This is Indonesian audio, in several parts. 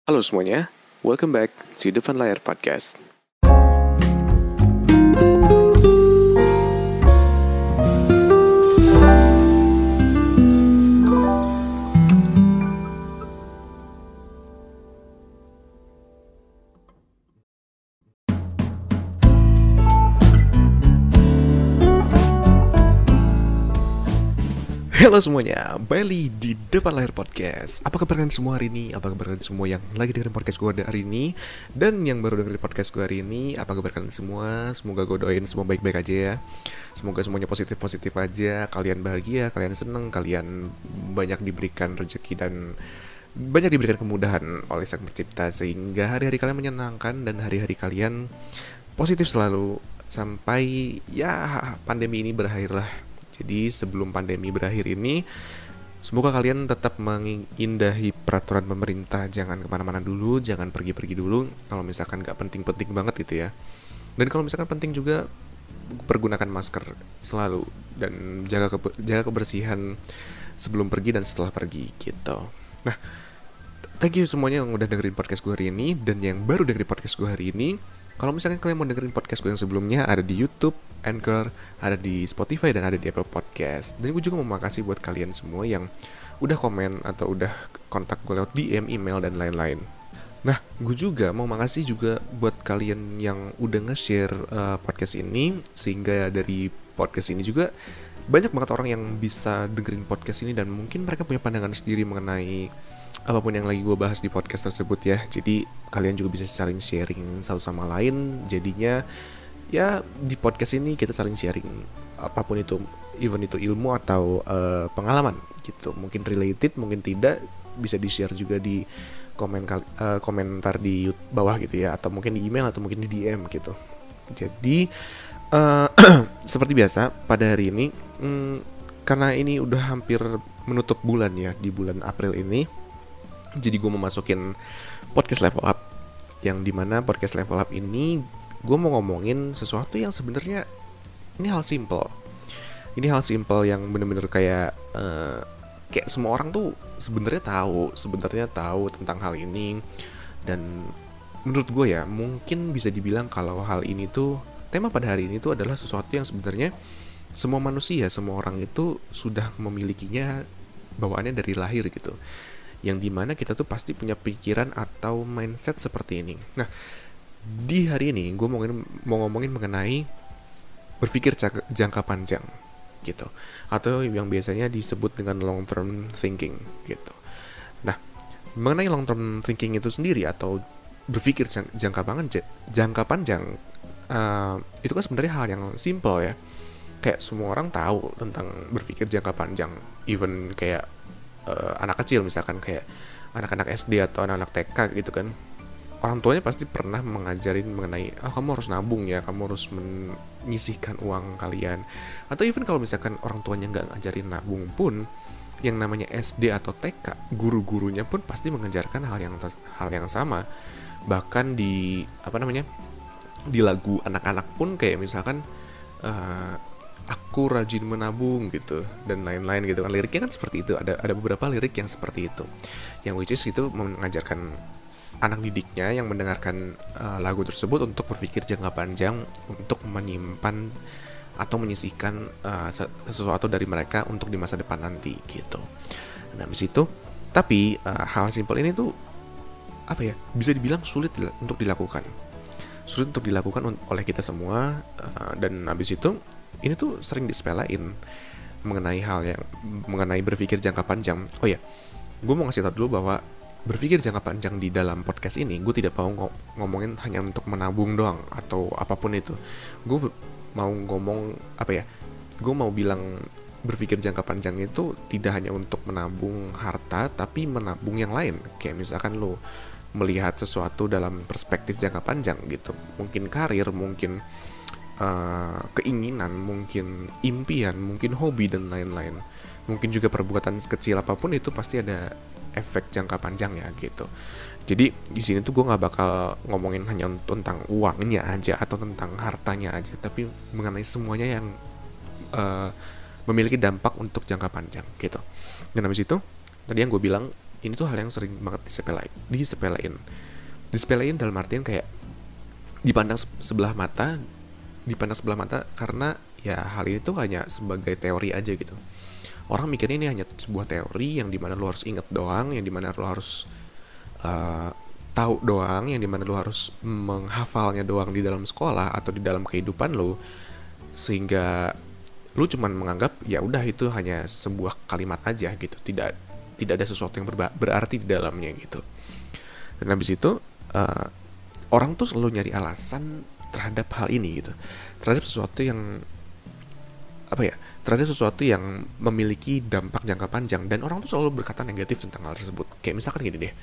Halo semuanya, welcome back to Depan Layar Podcast. Halo semuanya, Bali di Depan Layar Podcast. Apa kabar kalian semua hari ini? Apa kabar kalian semua yang lagi dengerin podcast gue hari ini? Dan yang baru dengerin podcast gue hari ini, apa kabar kalian semua? Semoga gue doain semua baik-baik aja ya. Semoga semuanya positif-positif aja. Kalian bahagia, kalian seneng, kalian banyak diberikan rezeki dan banyak diberikan kemudahan oleh Sang Pencipta, sehingga hari-hari kalian menyenangkan dan hari-hari kalian positif selalu sampai ya pandemi ini berakhir lah. Jadi sebelum pandemi berakhir ini, semoga kalian tetap mengindahi peraturan pemerintah. Jangan kemana-mana dulu, jangan pergi-pergi dulu kalau misalkan gak penting-penting banget gitu ya. Dan kalau misalkan penting juga, pergunakan masker selalu. Dan jaga kebersihan sebelum pergi dan setelah pergi gitu. Nah, thank you semuanya yang udah dengerin podcast gue hari ini. Dan yang baru dengerin podcast gue hari ini, kalau misalkan kalian mau dengerin podcast gue yang sebelumnya, ada di YouTube, Anchor, ada di Spotify, dan ada di Apple Podcast. Dan gue juga mau makasih buat kalian semua yang udah komen atau udah kontak gue lewat DM, email, dan lain-lain. Nah, gue juga mau makasih juga buat kalian yang udah nge-share podcast ini, sehingga dari podcast ini juga banyak banget orang yang bisa dengerin podcast ini dan mungkin mereka punya pandangan sendiri mengenai apapun yang lagi gue bahas di podcast tersebut ya. Jadi kalian juga bisa saling sharing satu sama lain. Jadinya ya di podcast ini kita saling sharing apapun itu, even itu ilmu atau pengalaman gitu. Mungkin related, mungkin tidak, bisa di share juga di komentar di bawah gitu ya, atau mungkin di email atau mungkin di DM gitu. Jadi seperti biasa pada hari ini, karena ini udah hampir menutup bulan ya, di bulan April ini, jadi gue mau masukin podcast level up, yang dimana podcast level up ini gue mau ngomongin sesuatu yang sebenarnya ini hal simple. Ini hal simple yang bener-bener kayak kayak semua orang tuh sebenarnya tahu tentang hal ini. Dan menurut gue ya, mungkin bisa dibilang kalau hal ini tuh, tema pada hari ini tuh adalah sesuatu yang sebenarnya semua manusia, semua orang itu sudah memilikinya bawaannya dari lahir gitu. Yang dimana kita tuh pasti punya pikiran atau mindset seperti ini. Nah, di hari ini gue mau ngomongin mengenai berpikir jangka panjang gitu, atau yang biasanya disebut dengan long term thinking gitu. Nah, mengenai long term thinking itu sendiri atau berpikir jangka panjang, itu kan sebenarnya hal yang simple ya. Kayak semua orang tahu tentang berpikir jangka panjang. Even kayak anak kecil misalkan, kayak anak-anak SD atau anak-anak TK gitu kan, orang tuanya pasti pernah mengajarin mengenai kamu harus nabung ya, kamu harus menyisihkan uang kalian. Atau even kalau misalkan orang tuanya nggak ngajarin nabung pun, yang namanya SD atau TK, guru-gurunya pun pasti mengajarkan hal yang sama. Bahkan di di lagu anak-anak pun kayak misalkan aku rajin menabung gitu dan lain-lain gitu kan, liriknya kan seperti itu. Ada beberapa lirik yang seperti itu, yang which is itu mengajarkan anak didiknya yang mendengarkan lagu tersebut untuk berpikir jangka panjang, untuk menyimpan atau menyisihkan sesuatu dari mereka untuk di masa depan nanti gitu. Nah, habis itu tapi hal simpel ini tuh bisa dibilang sulit untuk dilakukan oleh kita semua, dan habis itu ini tuh sering disepelein mengenai berpikir jangka panjang. Oh ya, gue mau ngasih tau dulu bahwa berpikir jangka panjang di dalam podcast ini, gue tidak mau ngomongin hanya untuk menabung doang atau apapun itu. Gue mau ngomong gue mau bilang berpikir jangka panjang itu tidak hanya untuk menabung harta, tapi menabung yang lain. Kayak misalkan lo melihat sesuatu dalam perspektif jangka panjang gitu. Mungkin karir, mungkin keinginan, mungkin impian, mungkin hobi dan lain-lain. Mungkin juga perbuatan kecil apapun itu pasti ada efek jangka panjang ya gitu. Jadi di sini tuh gue nggak bakal ngomongin hanya tentang uangnya aja atau tentang hartanya aja, tapi mengenai semuanya yang memiliki dampak untuk jangka panjang gitu. Dan habis itu tadi yang gue bilang ini tuh hal yang sering banget disepelein dalam artian kayak dipandang sebelah mata, karena ya hal ini tuh hanya sebagai teori aja gitu. Orang mikirnya ini hanya sebuah teori yang dimana lo harus inget doang, yang dimana lo harus tahu doang, yang dimana lo harus menghafalnya doang di dalam sekolah atau di dalam kehidupan lo, sehingga lu cuman menganggap ya udah itu hanya sebuah kalimat aja gitu, tidak ada sesuatu yang berarti di dalamnya gitu. Dan habis itu orang tuh selalu nyari alasan terhadap hal ini gitu, terhadap sesuatu yang terhadap sesuatu yang memiliki dampak jangka panjang, dan orang tuh selalu berkata negatif tentang hal tersebut. Kayak misalkan gini deh,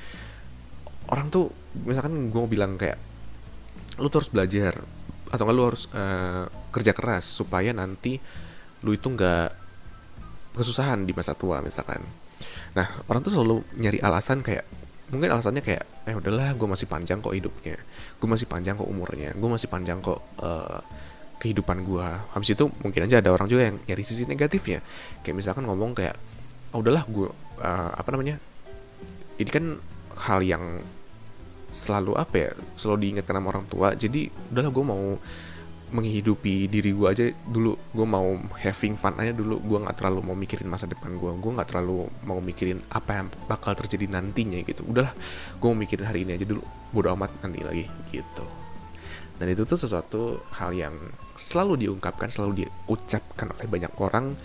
orang tuh misalkan gue mau bilang kayak lu tuh harus belajar atau nggak lu harus kerja keras supaya nanti lu itu nggak kesusahan di masa tua misalkan. Nah, orang tuh selalu nyari alasan kayak, mungkin alasannya kayak udahlah, gue masih panjang kok hidupnya, gue masih panjang kok umurnya, gue masih panjang kok kehidupan gue. Habis itu mungkin aja ada orang juga yang nyari sisi negatifnya, kayak misalkan ngomong kayak udahlah gue ini kan hal yang selalu selalu diingatkan sama orang tua, jadi udahlah gue mau menghidupi diri gue aja dulu, gue mau having fun aja dulu, gue nggak terlalu mau mikirin masa depan gue nggak terlalu mau mikirin apa yang bakal terjadi nantinya gitu, udahlah gue mau mikirin hari ini aja dulu, bodo amat nanti lagi gitu. Dan itu tuh sesuatu hal yang selalu diungkapkan, selalu diucapkan oleh banyak orang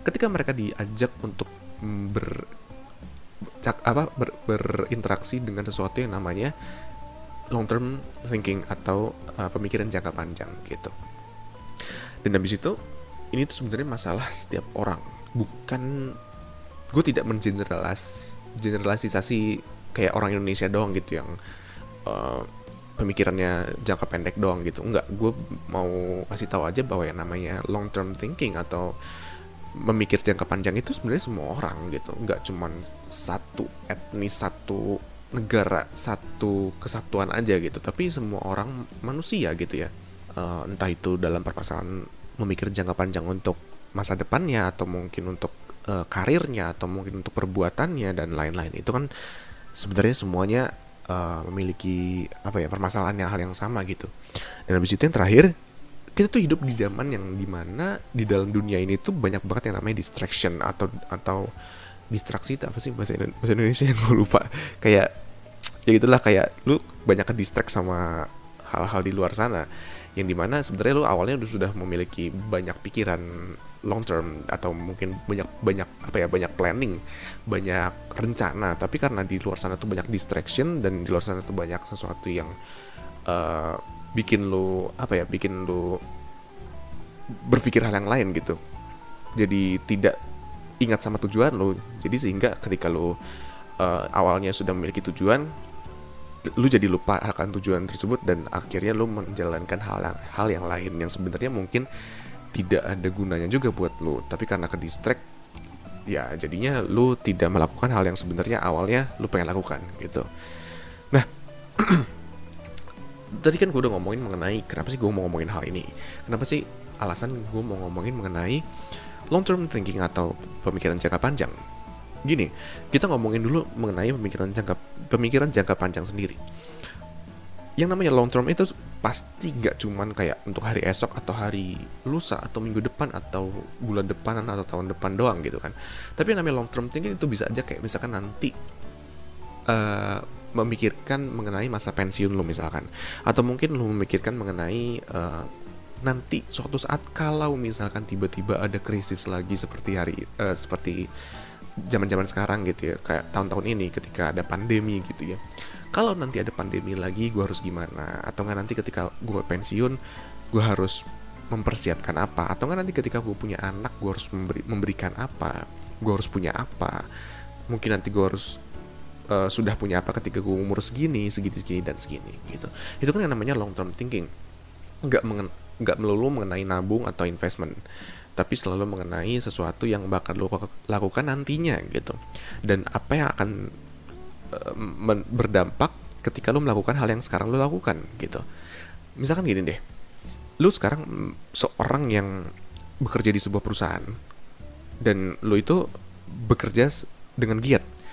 ketika mereka diajak untuk berinteraksi dengan sesuatu yang namanya long term thinking atau pemikiran jangka panjang gitu. Dan habis itu ini tuh sebenarnya masalah setiap orang, bukan, gue tidak generalisasi kayak orang Indonesia doang gitu yang pemikirannya jangka pendek doang gitu. Enggak, gue mau kasih tahu aja bahwa yang namanya long term thinking atau memikir jangka panjang itu sebenarnya semua orang gitu, nggak cuman satu etnis, satu negara, satu kesatuan aja gitu, tapi semua orang manusia gitu ya. Entah itu dalam permasalahan memikir jangka panjang untuk masa depannya, atau mungkin untuk karirnya, atau mungkin untuk perbuatannya dan lain-lain. Itu kan sebenarnya semuanya memiliki permasalahan hal yang sama gitu. Dan habis itu yang terakhir, kita tuh hidup di zaman yang dimana di dalam dunia ini tuh banyak banget yang namanya distraction atau distraksi itu apa sih bahasa Indonesia yang gue lupa, kayak ya gitulah, kayak lu banyak ke distract sama hal-hal di luar sana, yang dimana sebenarnya lu awalnya sudah memiliki banyak pikiran long term atau mungkin banyak planning, banyak rencana, tapi karena di luar sana tuh banyak distraction dan di luar sana tuh banyak sesuatu yang bikin lu berpikir hal yang lain gitu, jadi tidak ingat sama tujuan lu. Jadi sehingga ketika lu awalnya sudah memiliki tujuan, lu jadi lupa akan tujuan tersebut, dan akhirnya lu menjalankan hal yang lain yang sebenarnya mungkin tidak ada gunanya juga buat lu, tapi karena ke distract ya jadinya lu tidak melakukan hal yang sebenarnya awalnya lu pengen lakukan gitu. Nah, tadi kan gue udah ngomongin mengenai kenapa sih gue mau ngomongin hal ini, kenapa sih alasan gue mau ngomongin mengenai long term thinking atau pemikiran jangka panjang. Gini, kita ngomongin dulu mengenai pemikiran jangka panjang sendiri. Yang namanya long term itu pasti gak cuman kayak untuk hari esok atau hari lusa atau minggu depan atau bulan depan atau tahun depan doang gitu kan. Tapi yang namanya long term thinking itu bisa aja kayak misalkan nanti memikirkan mengenai masa pensiun lo misalkan, atau mungkin lo memikirkan mengenai nanti suatu saat kalau misalkan tiba-tiba ada krisis lagi seperti zaman-zaman sekarang gitu ya, kayak tahun-tahun ini ketika ada pandemi gitu ya. Kalau nanti ada pandemi lagi, gue harus gimana? Atau nggak nanti ketika gue pensiun, gue harus mempersiapkan apa? Atau nggak nanti ketika gue punya anak, gue harus memberikan apa? Gue harus punya apa? Mungkin nanti gue harus sudah punya apa ketika gue umur segini dan segini gitu. Itu kan yang namanya long term thinking. Nggak melulu mengenai nabung atau investment, tapi selalu mengenai sesuatu yang bakal lo lakukan nantinya gitu, dan apa yang akan berdampak ketika lo melakukan hal yang sekarang lo lakukan gitu. Misalkan gini deh, lo sekarang seorang yang bekerja di sebuah perusahaan dan lo itu bekerja dengan giat.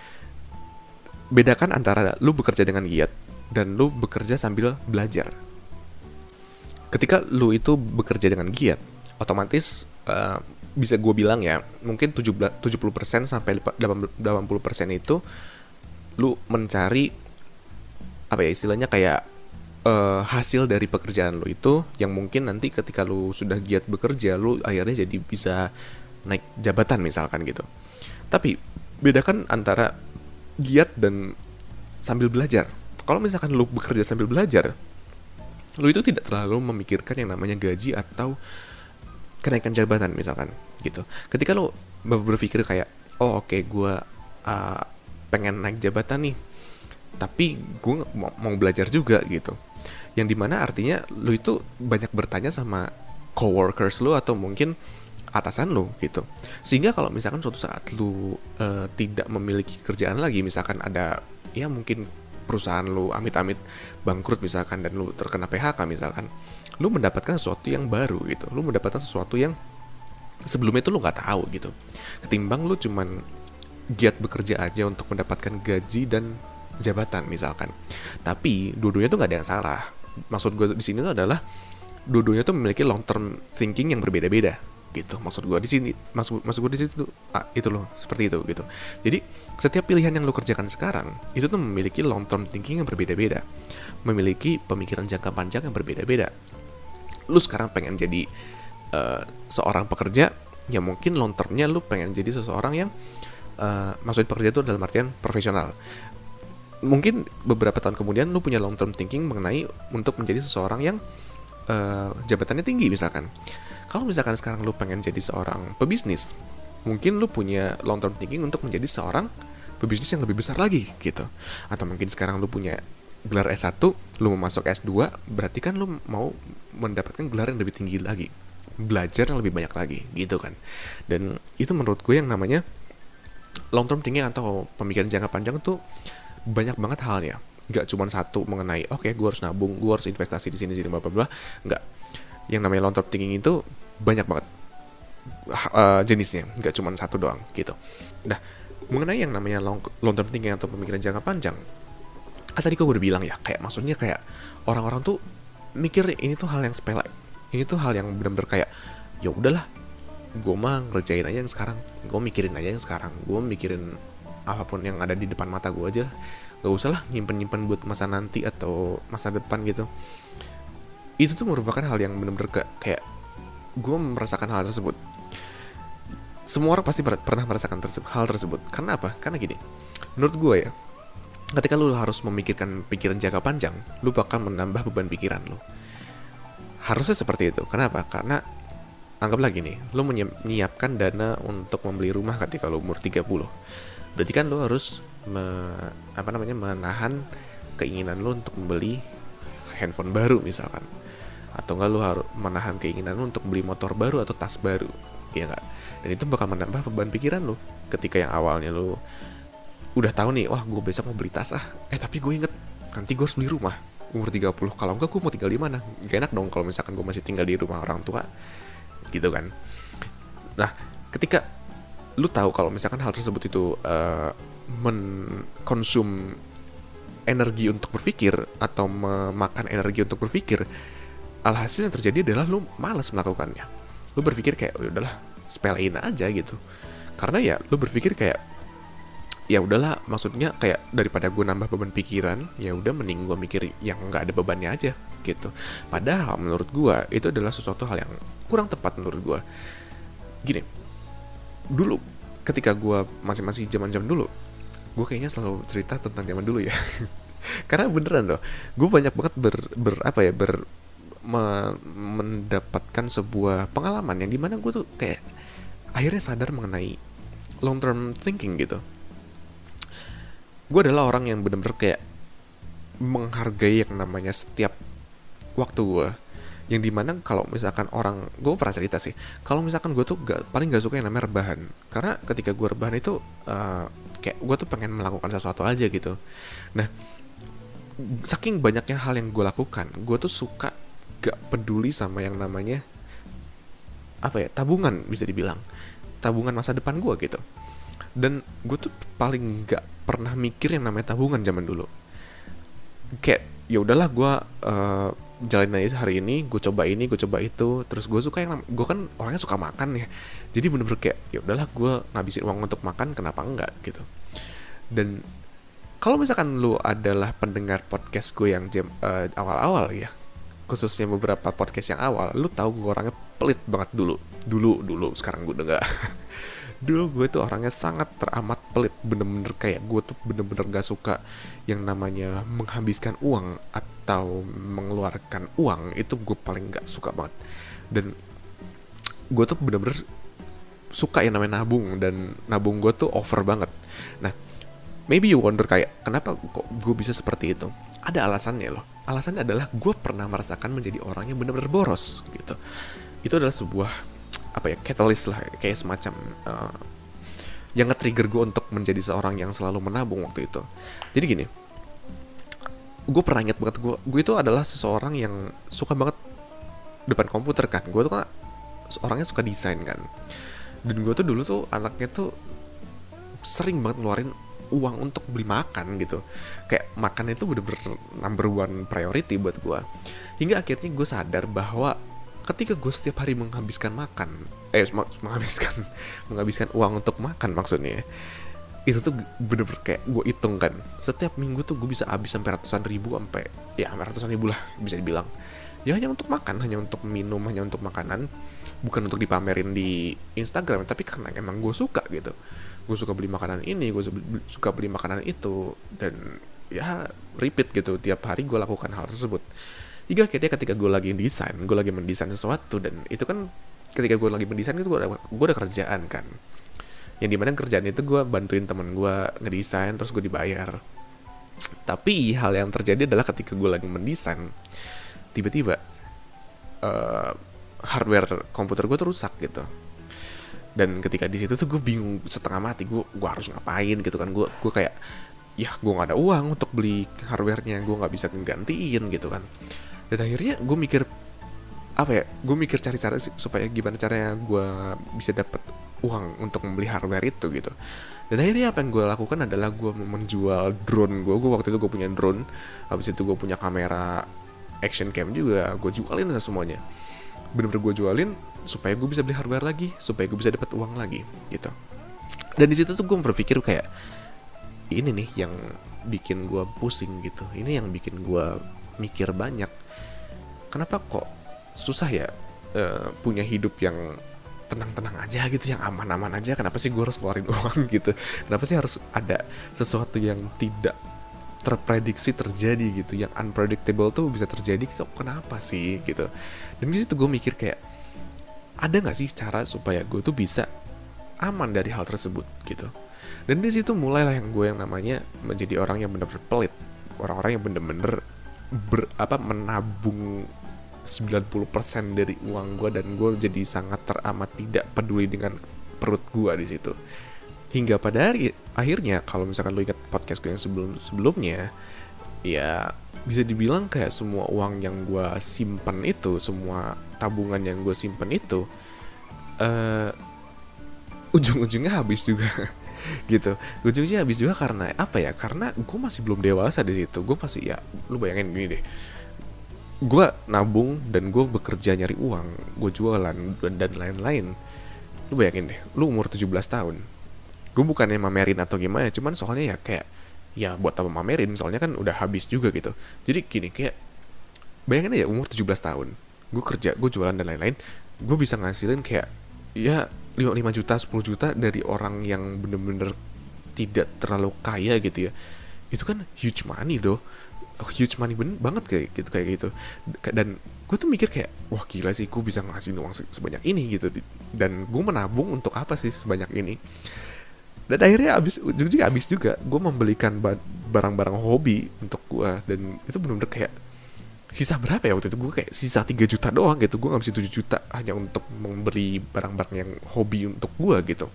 bedakan antara lu bekerja dengan giat dan lu bekerja sambil belajar. Ketika lu itu bekerja dengan giat, otomatis bisa gue bilang ya, mungkin 70% sampai 80% itu lu mencari apa ya istilahnya kayak hasil dari pekerjaan lu itu, yang mungkin nanti ketika lu sudah giat bekerja, lu akhirnya jadi bisa naik jabatan misalkan gitu. Tapi bedakan antara giat dan sambil belajar. Kalau misalkan lu bekerja sambil belajar, lu itu tidak terlalu memikirkan yang namanya gaji atau kenaikan jabatan misalkan gitu. Ketika lu berpikir kayak, oh oke, gue pengen naik jabatan nih, tapi gue mau belajar juga gitu. Yang dimana artinya lu itu banyak bertanya sama coworkers lu atau mungkin atasan lu gitu. Sehingga kalau misalkan suatu saat lu tidak memiliki kerjaan lagi, misalkan ada ya mungkin perusahaan lu amit-amit bangkrut misalkan dan lu terkena PHK misalkan, lu mendapatkan sesuatu yang baru gitu. Lu mendapatkan sesuatu yang sebelumnya itu lu nggak tahu gitu. Ketimbang lu cuman giat bekerja aja untuk mendapatkan gaji dan jabatan misalkan. Tapi dua-duanya tuh nggak ada yang salah. Maksud gue di sini tuh adalah dua-duanya tuh memiliki long term thinking yang berbeda-beda gitu. Maksud gue di sini, maksud gue di situ itu loh, seperti itu gitu. Jadi setiap pilihan yang lu kerjakan sekarang itu tuh memiliki long term thinking yang berbeda-beda, memiliki pemikiran jangka panjang yang berbeda-beda. Lu sekarang pengen jadi seorang pekerja, ya mungkin long termnya lu pengen jadi seseorang yang maksud pekerja itu dalam artian profesional. Mungkin beberapa tahun kemudian lu punya long term thinking mengenai untuk menjadi seseorang yang jabatannya tinggi misalkan. Kalau misalkan sekarang lu pengen jadi seorang pebisnis, mungkin lu punya long term thinking untuk menjadi seorang pebisnis yang lebih besar lagi gitu. Atau mungkin sekarang lu punya gelar S1, lu mau masuk S2, berarti kan lu mau mendapatkan gelar yang lebih tinggi lagi, belajar yang lebih banyak lagi gitu kan. Dan itu menurut gue yang namanya long term thinking atau pemikiran jangka panjang tuh banyak banget halnya. Gak cuma satu mengenai oke, gue harus nabung, gue harus investasi di sini bla bla bla. Enggak. Yang namanya long term thinking itu banyak banget jenisnya, gak cuma satu doang gitu. Nah, mengenai yang namanya long term thinking atau pemikiran jangka panjang, tadi gue udah bilang ya, kayak maksudnya kayak orang-orang tuh mikir ini tuh hal yang sepele, ini tuh hal yang benar-benar kayak ya udahlah, gue mah ngerjain aja yang sekarang, gue mikirin aja yang sekarang, gue mikirin apapun yang ada di depan mata gue aja, gak usah lah nyimpen buat masa nanti atau masa depan gitu. Itu tuh merupakan hal yang benar-benar kayak gue merasakan hal tersebut. Semua orang pasti pernah merasakan hal tersebut. Karena apa? Karena gini, menurut gue ya, ketika lu harus memikirkan pikiran jangka panjang, lu bakal menambah beban pikiran lu. Harusnya seperti itu. Kenapa? Karena anggaplah gini, lu menyiapkan dana untuk membeli rumah ketika lu umur 30. Berarti kan lu harus menahan keinginan lu untuk membeli handphone baru misalkan. Atau enggak lu harus menahan keinginan lu untuk beli motor baru atau tas baru. Iya enggak? Dan itu bakal menambah beban pikiran lu. Ketika yang awalnya lu udah tahu nih, wah gue besok mau beli tas tapi gue inget nanti gue harus beli rumah umur 30. Kalau enggak gue mau tinggal di mana? Gak enak dong kalau misalkan gue masih tinggal di rumah orang tua gitu kan. Nah, ketika lu tahu kalau misalkan hal tersebut itu mengkonsum energi untuk berpikir atau memakan energi untuk berpikir, alhasil yang terjadi adalah lu malas melakukannya. Lu berpikir kayak udahlah, sepelein aja gitu. Karena ya lu berpikir kayak ya udahlah, maksudnya kayak daripada gue nambah beban pikiran, ya udah mending gue mikir yang nggak ada bebannya aja gitu. Padahal menurut gue itu adalah sesuatu hal yang kurang tepat menurut gue. Gini, dulu ketika gue masih zaman dulu, gue kayaknya selalu cerita tentang zaman dulu ya. Karena beneran loh, gue banyak banget mendapatkan sebuah pengalaman yang dimana gue tuh kayak akhirnya sadar mengenai long term thinking gitu. Gue adalah orang yang benar-benar kayak menghargai yang namanya setiap waktu gue, yang dimana kalau misalkan orang, gue pernah cerita sih, kalau misalkan gue tuh paling gak suka yang namanya rebahan. Karena ketika gue rebahan itu kayak gue tuh pengen melakukan sesuatu aja gitu. Nah, saking banyaknya hal yang gue lakukan, gue tuh suka gak peduli sama yang namanya tabungan, bisa dibilang tabungan masa depan gue gitu. Dan gue tuh paling nggak pernah mikir yang namanya tabungan zaman dulu. Kayak ya udahlah, gue jalanin aja hari ini, gue coba ini, gue coba itu. Terus gue suka gue kan orangnya suka makan ya, jadi bener-bener kayak ya udahlah, gue ngabisin uang untuk makan, kenapa enggak gitu. Dan kalau misalkan lu adalah pendengar podcast gue yang awal-awal ya, khususnya beberapa podcast yang awal, lu tahu gue orangnya pelit banget dulu. Sekarang gue udah enggak. Dulu gue tuh orangnya sangat teramat pelit, bener-bener kayak gue tuh bener-bener gak suka yang namanya menghabiskan uang atau mengeluarkan uang. Itu gue paling gak suka banget. Dan gue tuh bener-bener suka yang namanya nabung, dan nabung gue tuh over banget. Nah, maybe you wonder kayak kenapa kok gue bisa seperti itu. Ada alasannya loh. Alasannya adalah gue pernah merasakan menjadi orang yang bener-bener boros gitu. Itu adalah sebuah catalyst lah, kayak semacam yang nge-trigger gue untuk menjadi seorang yang selalu menabung waktu itu. Jadi gini, gue pernah inget banget, gue itu adalah seseorang yang suka banget depan komputer kan. Gue tuh kan orangnya suka desain kan, dan gue tuh dulu tuh anaknya tuh sering banget ngeluarin uang untuk beli makan gitu. Kayak makan itu bener-bener number one priority buat gue. Hingga akhirnya gue sadar bahwa ketika gue setiap hari menghabiskan uang untuk makan maksudnya, itu tuh bener-bener kayak gue hitung kan, setiap minggu tuh gue bisa habis sampai ratusan ribu lah bisa dibilang. Ya hanya untuk makan, hanya untuk minum, hanya untuk makanan, bukan untuk dipamerin di Instagram, tapi karena emang gue suka gitu. Gue suka beli makanan ini, gue suka beli makanan itu, dan ya repeat gitu, tiap hari gue lakukan hal tersebut. Hingga akhirnya ketika gue lagi mendesain sesuatu, dan itu kan ketika gue lagi mendesain itu gue ada kerjaan kan, yang dimana kerjaan itu gue bantuin temen gue ngedesain, terus gue dibayar. Tapi hal yang terjadi adalah ketika gue lagi mendesain, tiba-tiba hardware komputer gue tuh rusak gitu. Dan ketika di situ tuh gue bingung setengah mati, gue harus ngapain gitu kan. Gue kayak ya gue nggak ada uang untuk beli hardwarenya, gue nggak bisa gantiin gitu kan. Dan akhirnya gue mikir cari cara supaya gimana caranya gue bisa dapet uang untuk membeli hardware itu gitu. Dan akhirnya apa yang gue lakukan adalah gue menjual drone gue. Waktu itu gue punya drone, habis itu gue punya kamera action cam juga, gue jualin semuanya. Bener-bener gue jualin supaya gue bisa beli hardware lagi, supaya gue bisa dapat uang lagi gitu. Dan di situ tuh gue berpikir kayak ini nih yang bikin gue pusing gitu, ini yang bikin gue mikir banyak. Kenapa kok susah ya punya hidup yang tenang-tenang aja gitu, yang aman-aman aja? Kenapa sih gue harus keluarin uang gitu? Kenapa sih harus ada sesuatu yang tidak terprediksi terjadi gitu, yang unpredictable tuh bisa terjadi? Kenapa sih gitu? Dan di situ gue mikir kayak ada nggak sih cara supaya gue tuh bisa aman dari hal tersebut gitu. Dan di situ mulailah yang namanya menjadi orang yang bener-bener pelit, orang-orang yang bener-bener menabung 90% dari uang gue, dan gue jadi sangat teramat tidak peduli dengan perut gue di situ. Hingga pada akhirnya kalau misalkan lo ingat podcast gue yang sebelumnya, ya bisa dibilang kayak semua uang yang gue simpan itu, semua tabungan yang gue simpan itu ujung-ujungnya habis juga. Gitu, ujungnya habis juga. Karena apa ya, karena gue masih belum dewasa di situ. Gue masih, ya lu bayangin gini deh, gue nabung dan gue bekerja nyari uang, gue jualan dan lain-lain. Lu bayangin deh, lu umur 17 tahun. Gue bukannya mamerin atau gimana, cuman soalnya ya kayak ya buat apa mamerin, soalnya kan udah habis juga gitu. Jadi gini, kayak bayangin aja umur 17 tahun, gue kerja, gue jualan dan lain-lain, gue bisa ngasilin kayak ya 5 juta, 10 juta dari orang yang bener-bener tidak terlalu kaya gitu ya. Itu kan huge money huge money banget kayak gitu. Dan gue tuh mikir kayak wah gila sih, gue bisa ngasihin uang sebanyak ini gitu. Dan gue menabung untuk apa sih sebanyak ini? Dan akhirnya ujung-ujungnya habis juga. Gue membelikan barang-barang hobi untuk gue, dan itu bener-bener kayak sisa berapa ya waktu itu, gue kayak sisa 3 juta doang gitu. Gue ngabisin 7 juta hanya untuk memberi barang-barang yang hobi untuk gue gitu.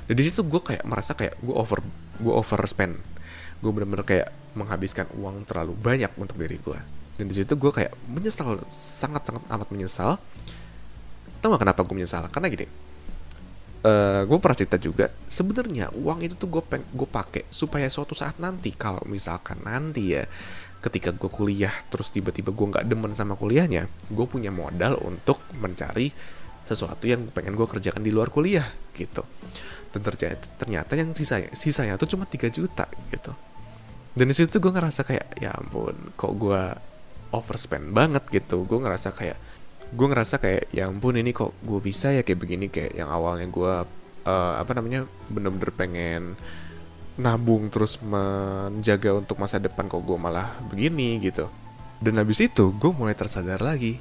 Dan di situ gue kayak merasa kayak gue overspend. Gue bener-bener kayak menghabiskan uang terlalu banyak untuk diri gue. Dan di situ gue kayak menyesal, sangat-sangat amat menyesal. Tahu gak kenapa gue menyesal? Karena gini, gue pernah cerita juga, sebenarnya uang itu tuh gue pakai supaya suatu saat nanti, kalau misalkan nanti ya ketika gue kuliah terus tiba-tiba gue nggak demen sama kuliahnya, gue punya modal untuk mencari sesuatu yang pengen gue kerjakan di luar kuliah gitu. Dan ternyata yang sisanya tuh cuma 3 juta gitu. Dan di situ gue ngerasa kayak, ya ampun, kok gue overspend banget gitu. Gue ngerasa kayak ya ampun, ini kok gue bisa ya kayak begini. Kayak yang awalnya gue bener-bener pengen nabung terus menjaga untuk masa depan, kok gue malah begini gitu. Dan habis itu gue mulai tersadar lagi,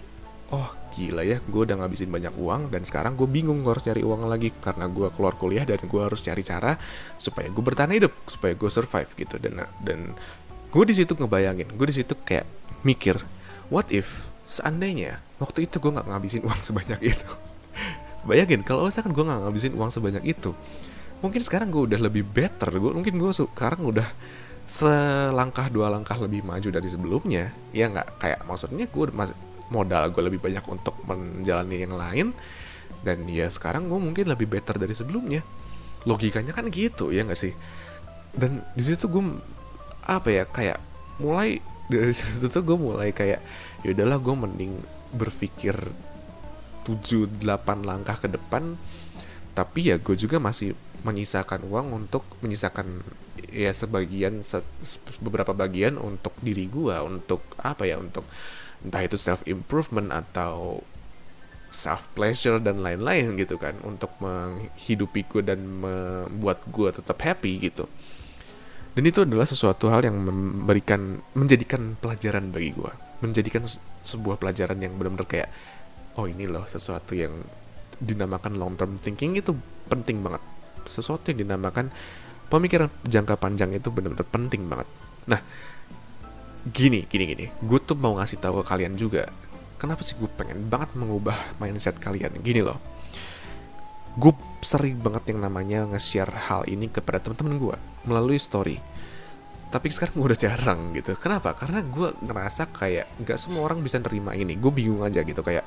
oh gila ya, gue udah ngabisin banyak uang dan sekarang gue bingung gue harus cari uang lagi karena gue keluar kuliah dan gue harus cari cara supaya gue bertahan hidup, supaya gue survive gitu. Dan gue di situ ngebayangin, gue di situ kayak mikir, what if seandainya waktu itu gue nggak ngabisin uang sebanyak itu. Bayangin kalau misalkan gue nggak ngabisin uang sebanyak itu, mungkin sekarang gue udah lebih better. Mungkin gue sekarang udah selangkah 2 langkah lebih maju dari sebelumnya. Ya nggak, kayak maksudnya gue modal gue lebih banyak untuk menjalani yang lain, dan ya sekarang gue mungkin lebih better dari sebelumnya. Logikanya kan gitu ya nggak sih? Dan di situ gue kayak mulai dari situ tuh gue mulai kayak, ya udahlah, gue mending berpikir 7-8 langkah ke depan, tapi ya gue juga masih menyisakan uang untuk ya beberapa bagian untuk diri gue, untuk untuk entah itu self improvement atau self pleasure dan lain-lain gitu kan, untuk menghidupi gue dan membuat gue tetap happy gitu. Dan itu adalah sesuatu hal yang menjadikan pelajaran bagi gue, menjadikan sebuah pelajaran yang benar-benar kayak, oh ini loh sesuatu yang dinamakan long term thinking itu penting banget. Sesuatu yang dinamakan pemikiran jangka panjang itu benar-benar penting banget. Nah, gini, gue tuh mau ngasih tahu ke kalian juga, kenapa sih gue pengen banget mengubah mindset kalian. Gini loh, gue sering banget yang namanya nge-share hal ini kepada teman-teman gue melalui story, tapi sekarang gue udah jarang gitu. Kenapa? Karena gue ngerasa kayak gak semua orang bisa nerima ini. Gue bingung aja gitu, kayak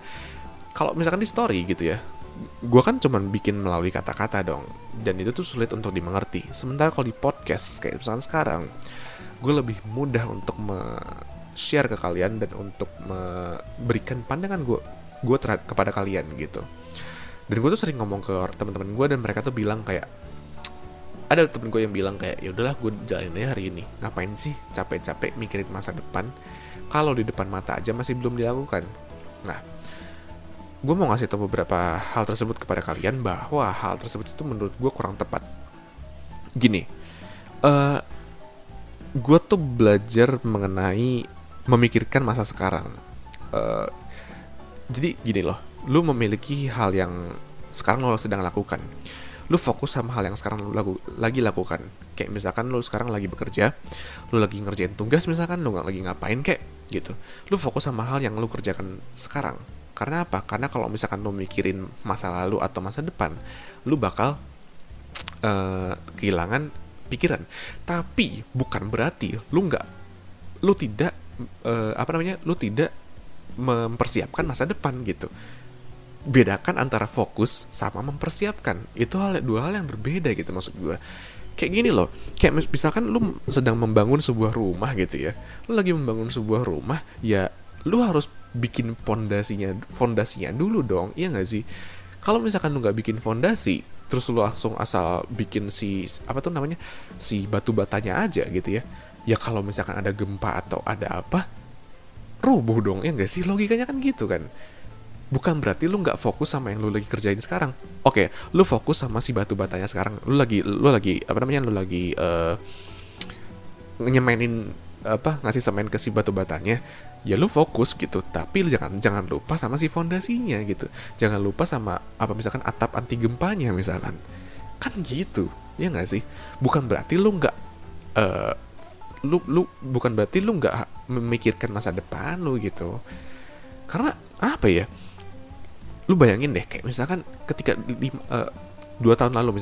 kalau misalkan di story gitu ya, gue kan cuman bikin melalui kata-kata dong, dan itu tuh sulit untuk dimengerti. Sementara kalau di podcast kayak misalkan sekarang, gue lebih mudah untuk share ke kalian dan untuk memberikan pandangan gue kepada kalian gitu. Dan gue tuh sering ngomong ke teman-teman gue, dan mereka tuh bilang kayak, ada temen gue yang bilang kayak, ya udahlah gue jalanin aja hari ini, ngapain sih capek-capek mikirin masa depan kalau di depan mata aja masih belum dilakukan. Nah, gue mau ngasih tau beberapa hal tersebut kepada kalian, bahwa hal tersebut itu menurut gue kurang tepat. Gini, gue tuh belajar mengenai memikirkan masa sekarang. Jadi gini loh, lu memiliki hal yang sekarang lo sedang lakukan, lu fokus sama hal yang sekarang lu lagi lakukan. Kayak misalkan lu sekarang lagi bekerja, lu lagi ngerjain tugas misalkan, lu lagi ngapain kayak gitu, lu fokus sama hal yang lu kerjakan sekarang. Karena apa? Karena kalau misalkan lu mikirin masa lalu atau masa depan, lu bakal kehilangan pikiran. Tapi bukan berarti lu tidak mempersiapkan masa depan gitu. Bedakan antara fokus sama mempersiapkan. Itu dua hal yang berbeda gitu maksud gue. Kayak gini loh, kayak misalkan lu sedang membangun sebuah rumah gitu ya. Lu lagi membangun sebuah rumah, ya lu harus bikin fondasinya dulu dong, iya nggak sih? Kalau misalkan lu nggak bikin fondasi, terus lu langsung asal bikin si batu batanya aja gitu ya. Ya kalau misalkan ada gempa atau ada apa, rubuh dong, ya nggak sih? Logikanya kan gitu kan. Bukan berarti lu nggak fokus sama yang lu lagi kerjain sekarang. Oke, lu fokus sama si batu batanya sekarang. Lu lagi nyemenin ngasih semen ke si batu batanya. Ya lu fokus gitu, tapi jangan lupa sama si fondasinya gitu. Jangan lupa sama misalkan atap anti gempanya misalkan. Kan gitu, ya nggak sih? Bukan berarti lu nggak bukan berarti lu nggak memikirkan masa depan lu gitu. Karena apa ya? Lu bayangin deh, kayak misalkan ketika 2 tahun lalu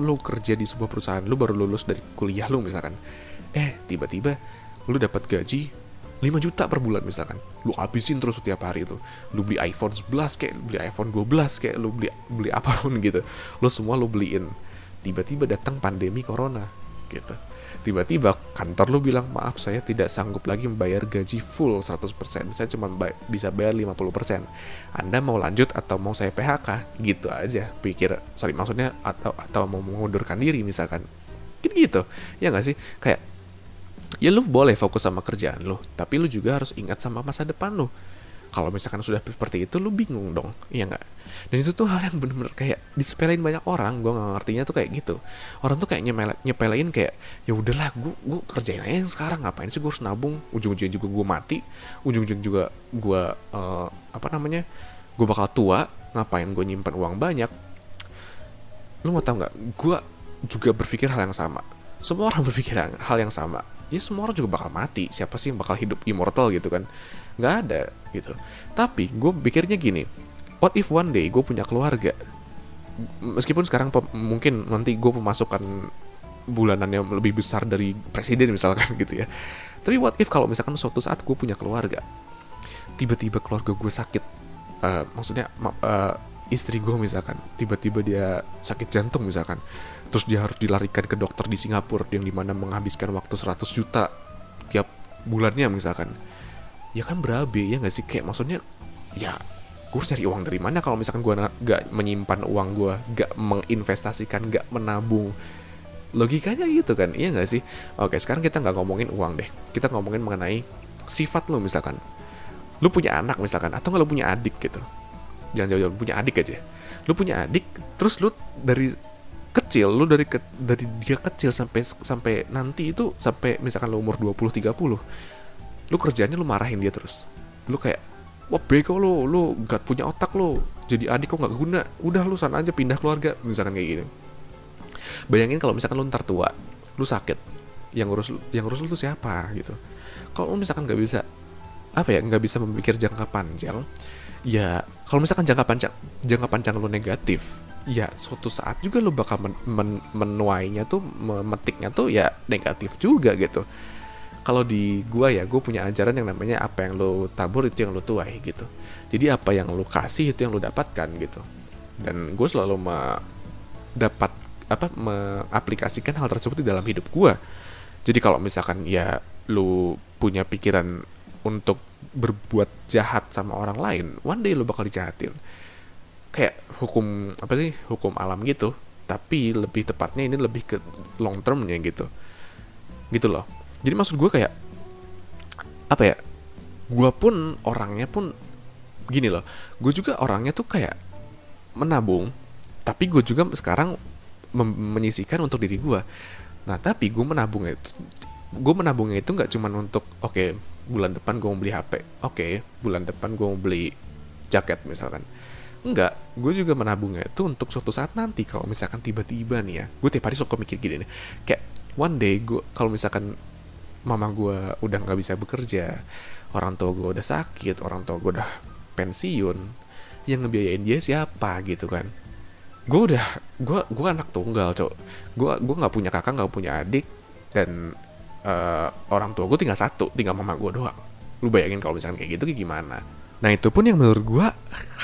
lu kerja di sebuah perusahaan, lu baru lulus dari kuliah lu misalkan, tiba-tiba lu dapat gaji 5 juta per bulan misalkan, lu habisin terus setiap hari itu. Lu beli iPhone 11 kayak, beli iPhone 12 kayak, lu beli apapun gitu. Lu semua lu beliin. Tiba-tiba datang pandemi corona gitu. Tiba-tiba kantor lu bilang, maaf saya tidak sanggup lagi membayar gaji full 100%, saya cuma bisa bayar 50%. Anda mau lanjut atau mau saya PHK? Gitu aja pikir, maksudnya atau mau mengundurkan diri misalkan. Gitu, ya nggak sih? Kayak, ya lu boleh fokus sama kerjaan lu, tapi lu juga harus ingat sama masa depan lu. Kalau misalkan sudah seperti itu, lu bingung dong, iya nggak? Dan itu tuh hal yang bener-bener kayak disepelein banyak orang. Gue nggak ngertinya tuh kayak gitu. Orang tuh kayak nyepelein kayak, ya udahlah, gue kerjain aja sekarang, ngapain sih gue harus nabung? Ujung-ujungnya juga gue mati, ujung-ujungnya juga gue gue bakal tua, ngapain gue nyimpan uang banyak? Lu mau tau nggak? Gue juga berpikir hal yang sama. Semua orang berpikir hal yang sama. Ya semua orang juga bakal mati. Siapa sih yang bakal hidup immortal gitu kan? Nggak ada gitu. Tapi gue pikirnya gini, what if one day gue punya keluarga? Meskipun sekarang mungkin nanti gue pemasukan bulanannya lebih besar dari presiden misalkan gitu ya. Tapi what if kalau misalkan suatu saat gue punya keluarga, tiba-tiba keluarga gue sakit, maksudnya istri gue misalkan tiba-tiba dia sakit jantung misalkan, terus dia harus dilarikan ke dokter di Singapura yang dimana menghabiskan waktu 100 juta tiap bulannya misalkan. Ya kan berabe, ya nggak sih? Kayak maksudnya, ya gue harus cari uang dari mana kalau misalkan gue gak menyimpan uang gue, gak menginvestasikan, gak menabung. Logikanya gitu kan, iya nggak sih? Oke, sekarang kita nggak ngomongin uang deh, kita ngomongin mengenai sifat lo misalkan. Lu punya anak misalkan, atau nggak lu punya adik gitu, jangan jauh-jauh, punya adik aja. Lu punya adik, terus lu dari kecil, lu dari dia kecil sampai nanti itu, sampai misalkan lu umur 20-30, lu kerjanya lu marahin dia terus. Lu kayak, wah bego lu gak punya otak lu, jadi adik kok gak guna, udah lu sana aja pindah keluarga, misalkan kayak gini. Bayangin kalau misalkan lu ntar tua, lu sakit, yang ngurus lu tuh siapa gitu. Kalau lu misalkan gak bisa nggak bisa memikir jangka panjang, ya kalau misalkan jangka panjang lu negatif, ya suatu saat juga lu bakal menuainya tuh, memetiknya tuh ya negatif juga gitu. Kalau di gua ya, gue punya ajaran yang namanya apa yang lu tabur itu yang lu tuai gitu. Jadi apa yang lu kasih itu yang lu dapatkan gitu. Dan gue selalu mengaplikasikan hal tersebut di dalam hidup gua. Jadi kalau misalkan ya lu punya pikiran untuk berbuat jahat sama orang lain, one day lu bakal dijahatin. Kayak hukum alam gitu, tapi lebih tepatnya ini lebih ke long termnya gitu loh. Jadi maksud gue kayak, gue pun orangnya pun gini loh, gue juga orangnya tuh kayak menabung, tapi gue juga sekarang menyisihkan untuk diri gue. Nah tapi gue menabungnya itu nggak cuma untuk bulan depan gue mau beli HP, bulan depan gue mau beli jaket misalkan. Enggak, gue juga menabungnya itu untuk suatu saat nanti kalau misalkan tiba-tiba nih ya, gue tiap hari suka mikir gini nih, kayak one day gue kalau misalkan mama gue udah nggak bisa bekerja, orang tua gue udah sakit, orang tua gue udah pensiun, yang ngebiayain dia siapa gitu kan. Gue anak tunggal, gue nggak punya kakak, nggak punya adik, dan orang tua gue tinggal mama gue doang. Lu bayangin kalau misalkan kayak gitu kayak gimana. Nah itu pun yang menurut gue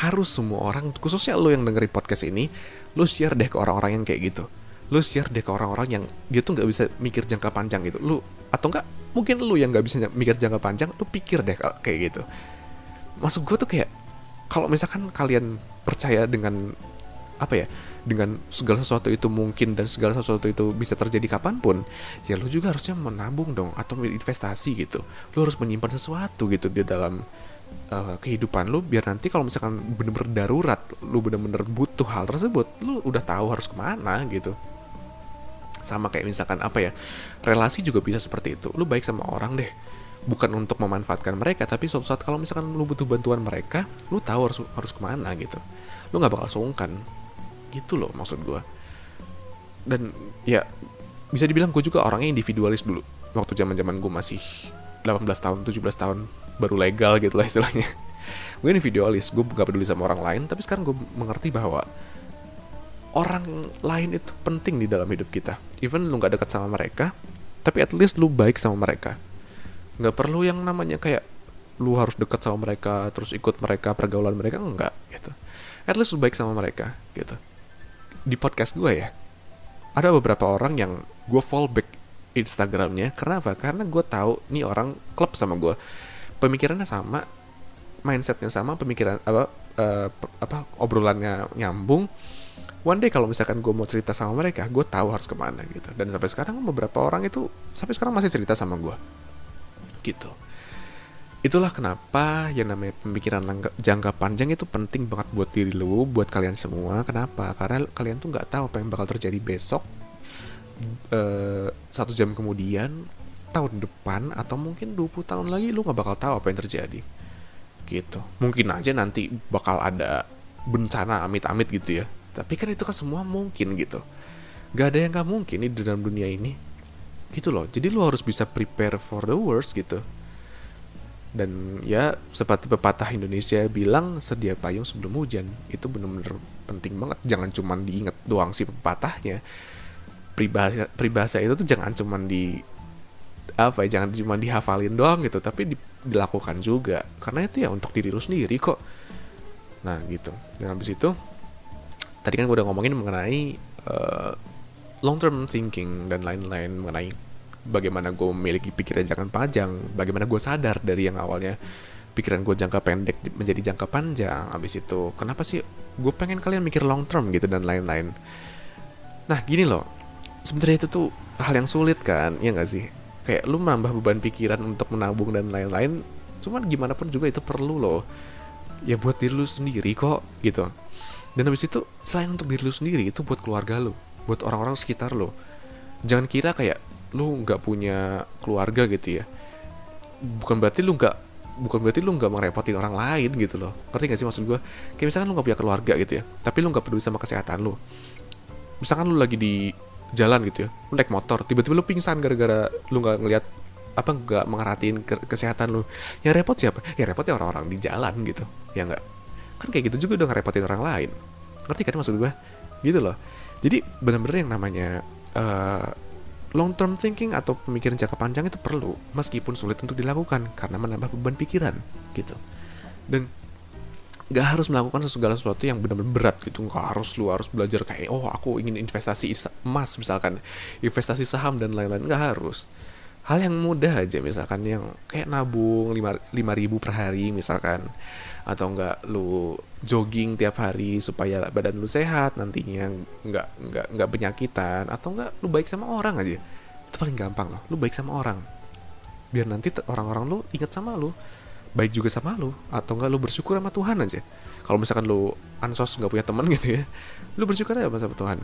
harus semua orang, khususnya lu yang dengerin podcast ini, lu share deh ke orang-orang yang kayak gitu. Lu share deh ke orang-orang yang dia tuh nggak bisa mikir jangka panjang gitu. Lu atau enggak, mungkin lu yang nggak bisa mikir jangka panjang, lu pikir deh kayak gitu. Maksud gue tuh kayak, kalau misalkan kalian percaya dengan dengan segala sesuatu itu mungkin dan segala sesuatu itu bisa terjadi kapanpun, ya lu juga harusnya menabung dong atau berinvestasi gitu. Lu harus menyimpan sesuatu gitu di dalam kehidupan lu, biar nanti kalau misalkan bener-bener darurat, lu bener-bener butuh hal tersebut, lu udah tahu harus kemana gitu. Sama kayak misalkan relasi juga bisa seperti itu. Lu baik sama orang deh, bukan untuk memanfaatkan mereka, tapi suatu saat kalau misalkan lu butuh bantuan mereka, lu tahu harus kemana gitu. Lu nggak bakal sungkan gitu loh maksud gue. Dan ya bisa dibilang gue juga orangnya individualis dulu. Waktu zaman gue masih 18 tahun, 17 tahun, baru legal gitu lah istilahnya. Gue individualis, gue gak peduli sama orang lain. Tapi sekarang gue mengerti bahwa orang lain itu penting di dalam hidup kita. Even lu gak dekat sama mereka, tapi at least lu baik sama mereka. Nggak perlu yang namanya kayak lu harus dekat sama mereka terus ikut mereka pergaulan mereka, enggak gitu. At least lu baik sama mereka gitu. Di podcast gue ya, ada beberapa orang yang gue follow back Instagramnya. Kenapa? Karena gue tahu nih orang klub sama gue, pemikirannya sama, mindsetnya sama, pemikiran obrolannya nyambung. One day kalau misalkan gue mau cerita sama mereka, gue tahu harus kemana gitu. Dan sampai sekarang beberapa orang itu sampai sekarang masih cerita sama gue gitu. Itulah kenapa yang namanya pemikiran jangka panjang itu penting banget buat diri lu, buat kalian semua. Kenapa? Karena kalian tuh nggak tahu apa yang bakal terjadi besok, 1 jam kemudian, tahun depan, atau mungkin 20 tahun lagi. Lu nggak bakal tahu apa yang terjadi gitu. Mungkin aja nanti bakal ada bencana amit-amit gitu ya, tapi kan itu kan semua mungkin gitu. Gak ada yang gak mungkin di dalam dunia ini gitu loh. Jadi lu harus bisa prepare for the worst gitu. Dan ya seperti pepatah Indonesia bilang, sedia payung sebelum hujan. Itu bener-bener penting banget. Jangan cuma diingat doang si pepatahnya. Peribahasa itu tuh jangan cuma jangan cuma dihafalin doang gitu, tapi dilakukan juga. Karena itu ya untuk diri lu sendiri kok. Nah gitu. Dan habis itu tadi kan gue udah ngomongin mengenai long term thinking dan lain-lain, mengenai bagaimana gue memiliki pikiran jangka panjang, bagaimana gue sadar dari yang awalnya pikiran gue jangka pendek menjadi jangka panjang. Habis itu kenapa sih gue pengen kalian mikir long term gitu dan lain-lain. Nah gini loh, sebenarnya itu tuh hal yang sulit kan, ya nggak sih? Kayak lu menambah beban pikiran untuk menabung dan lain-lain, cuman gimana pun juga itu perlu loh ya buat diri lu sendiri kok gitu. Dan habis itu selain untuk diri lu sendiri, itu buat keluarga lu, buat orang-orang sekitar lu. Jangan kira kayak lu nggak punya keluarga gitu ya, bukan berarti lu nggak merepotin orang lain gitu loh. Ngerti nggak sih maksud gue? Kayak misalkan lu nggak punya keluarga gitu ya, tapi lu nggak peduli sama kesehatan lu. Misalkan lu lagi di jalan gitu ya, lu naik motor, tiba-tiba lu pingsan gara-gara lu nggak merhatiin kesehatan lu. Yang repot siapa? Ya repotnya orang-orang di jalan gitu, ya nggak? Kan kayak gitu juga udah ngerepotin orang lain. Ngerti kan maksud gue? Gitu loh. Jadi benar-benar yang namanya long term thinking atau pemikiran jangka panjang itu perlu, meskipun sulit untuk dilakukan karena menambah beban pikiran gitu. Dan gak harus melakukan segala sesuatu yang benar-benar berat gitu. Gak harus lu harus belajar kayak aku ingin investasi emas misalkan, investasi saham dan lain-lain. Gak harus. Hal yang mudah aja, misalkan yang kayak nabung 5.000 per hari misalkan, atau enggak lu jogging tiap hari supaya badan lu sehat nantinya, enggak penyakitan, atau enggak lu baik sama orang aja. Itu paling gampang loh. Lu baik sama orang, biar nanti orang-orang lu ingat sama lu, baik juga sama lu. Atau enggak lu bersyukur sama Tuhan aja. Kalau misalkan lu ansos nggak punya teman gitu ya, lu bersyukur aja sama Tuhan.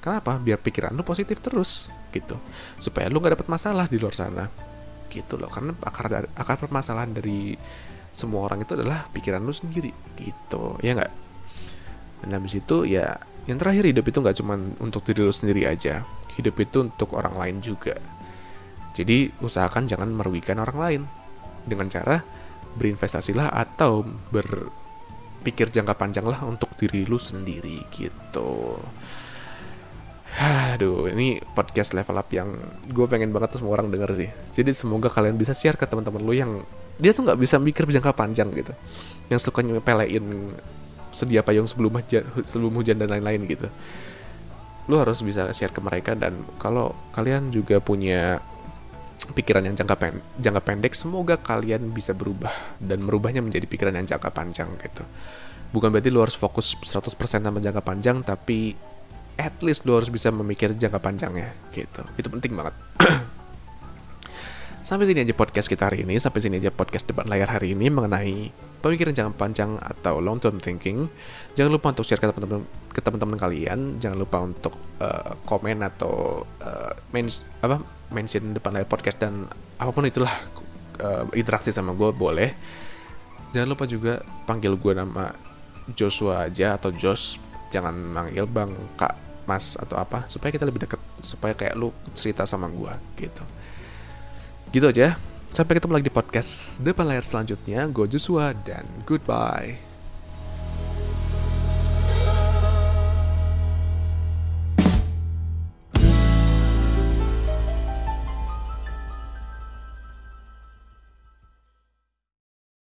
Kenapa? Biar pikiran lu positif terus gitu, supaya lu nggak dapet masalah di luar sana gitu loh. Karena akar permasalahan dari semua orang itu adalah pikiran lu sendiri gitu, ya nggak? Dan habis itu ya yang terakhir, hidup itu nggak cuma untuk diri lu sendiri aja, hidup itu untuk orang lain juga. Jadi usahakan jangan merugikan orang lain dengan cara berinvestasilah atau berpikir jangka panjang lah untuk diri lu sendiri gitu. Aduh, ini podcast level up yang gue pengen banget semua orang denger sih. Jadi semoga kalian bisa share ke teman-teman lu yang dia tuh nggak bisa mikir jangka panjang gitu, yang suka nyepelein sedia payung sebelum hujan dan lain-lain gitu. Lu harus bisa share ke mereka. Dan kalau kalian juga punya pikiran yang jangka pendek, semoga kalian bisa berubah dan merubahnya menjadi pikiran yang jangka panjang gitu. Bukan berarti lu harus fokus 100% sama jangka panjang, tapi at least lu harus bisa memikir jangka panjangnya gitu. Itu penting banget. Sampai sini aja podcast kita hari ini. Sampai sini aja podcast depan layar hari ini mengenai pemikiran jangka panjang atau long term thinking. Jangan lupa untuk share ke teman-teman kalian. Jangan lupa untuk komen atau mention depan layar podcast, dan apapun itulah interaksi sama gue boleh. Jangan lupa juga panggil gue nama Joshua aja atau Josh. Jangan manggil bang, kak, mas atau apa, supaya kita lebih dekat, supaya kayak lu cerita sama gue gitu. Gitu aja. Sampai ketemu lagi di podcast depan layar selanjutnya. Gue Joshua dan goodbye.